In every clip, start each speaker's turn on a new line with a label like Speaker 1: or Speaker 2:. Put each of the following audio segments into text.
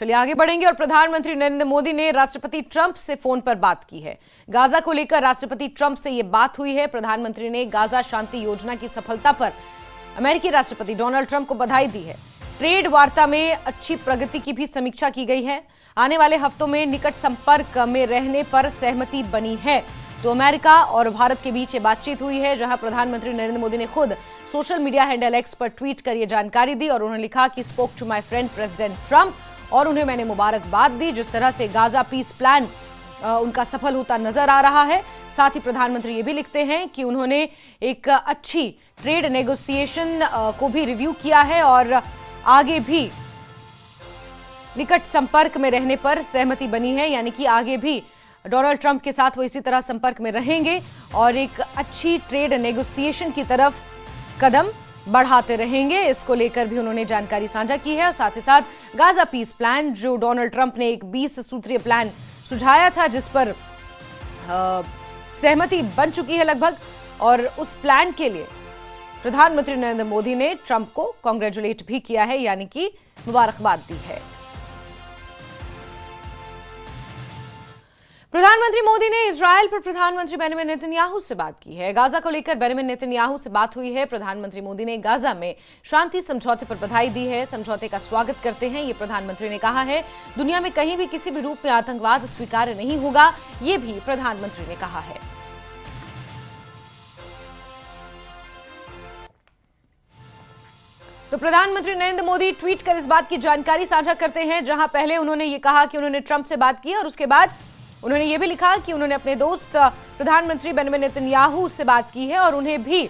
Speaker 1: चलिए आगे बढ़ेंगे और प्रधानमंत्री नरेंद्र मोदी ने राष्ट्रपति ट्रंप से फोन पर बात की है। गाजा को लेकर राष्ट्रपति ट्रंप से यह बात हुई है। प्रधानमंत्री ने गाजा शांति योजना की सफलता पर अमेरिकी राष्ट्रपति डोनाल्ड ट्रंप को बधाई दी है। ट्रेड वार्ता में अच्छी प्रगति की भी समीक्षा की गई है। आने वाले हफ्तों में निकट संपर्क में रहने पर सहमति बनी है। तो अमेरिका और भारत के बीच ये बातचीत हुई है, जहां प्रधानमंत्री नरेंद्र मोदी ने खुद सोशल मीडिया हैंडल एक्स पर ट्वीट कर यह जानकारी दी और उन्होंने लिखा कि spoke to my friend president Trump और उन्हें मैंने मुबारकबाद दी। जिस तरह से गाजा पीस प्लान उनका सफल होता नजर आ रहा है। साथ ही प्रधानमंत्री ये भी लिखते हैं कि उन्होंने एक अच्छी ट्रेड नेगोशिएशन को भी रिव्यू किया है और आगे भी निकट संपर्क में रहने पर सहमति बनी है, यानी कि आगे भी डोनाल्ड ट्रंप के साथ वो इसी तरह संपर्क में रहेंगे और एक अच्छी ट्रेड नेगोशिएशन की तरफ कदम बढ़ाते रहेंगे। इसको लेकर भी उन्होंने जानकारी साझा की है और साथ ही साथ गाजा पीस प्लान, जो डोनाल्ड ट्रंप ने एक 20 सूत्रीय प्लान सुझाया था, जिस पर सहमति बन चुकी है लगभग, और उस प्लान के लिए प्रधानमंत्री नरेंद्र मोदी ने ट्रंप को कांग्रेचुलेट भी किया है, यानी कि मुबारकबाद दी है। प्रधानमंत्री मोदी ने इजरायल पर प्रधानमंत्री बेंजामिन नेतन्याहू से बात की है। गाजा को लेकर बेंजामिन नेतन्याहू से बात हुई है। प्रधानमंत्री मोदी ने गाजा में शांति समझौते पर बधाई दी है। समझौते का स्वागत करते हैं, ये प्रधानमंत्री ने कहा है। दुनिया में कहीं भी किसी भी रूप में आतंकवाद स्वीकार्य नहीं होगा, ये भी प्रधानमंत्री ने कहा है। तो प्रधानमंत्री नरेंद्र मोदी ट्वीट कर इस बात की जानकारी साझा करते हैं, जहां पहले उन्होंने ये कहा कि उन्होंने ट्रंप से बात की और उसके बाद उन्होंने ये भी लिखा कि उन्होंने अपने दोस्त प्रधानमंत्री बेंजामिन नेतन्याहू से बात की है और उन्हें भी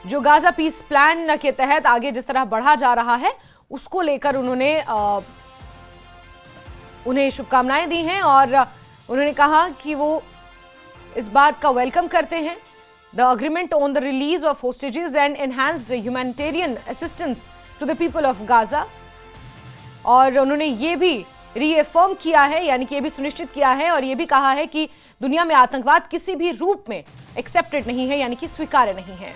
Speaker 1: जो गाजा पीस प्लान के तहत आगे जिस तरह बढ़ा जा रहा है उसको लेकर उन्होंने उन्हें शुभकामनाएं दी हैं और उन्होंने कहा कि वो इस बात का वेलकम करते हैं। The agreement on the release of hostages and enhanced humanitarian assistance to the people of Gaza, और उन्होंने ये भी रीअफर्म किया है, यानी कि ये भी सुनिश्चित किया है और ये भी कहा है कि दुनिया में आतंकवाद किसी भी रूप में एक्सेप्टेड नहीं है, यानी कि स्वीकार्य नहीं है।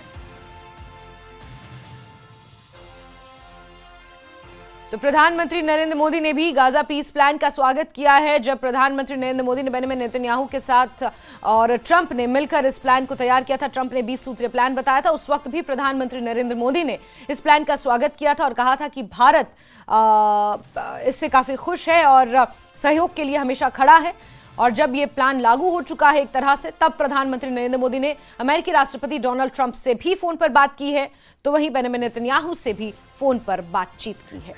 Speaker 1: तो प्रधानमंत्री नरेंद्र मोदी ने भी गाजा पीस प्लान का स्वागत किया है। जब प्रधानमंत्री नरेंद्र मोदी ने बेंजामिन नेतन्याहू के साथ और ट्रंप ने मिलकर इस प्लान को तैयार किया था, ट्रंप ने 20 सूत्रीय प्लान बताया था, उस वक्त भी प्रधानमंत्री नरेंद्र मोदी ने इस प्लान का स्वागत किया था और कहा था कि भारत इससे काफी खुश है और सहयोग के लिए हमेशा खड़ा है। और जब ये प्लान लागू हो चुका है एक तरह से, तब प्रधानमंत्री नरेंद्र मोदी ने अमेरिकी राष्ट्रपति डोनाल्ड ट्रंप से भी फोन पर बात की है, तो वहीं बेंजामिन नेतन्याहू से भी फोन पर बातचीत की है।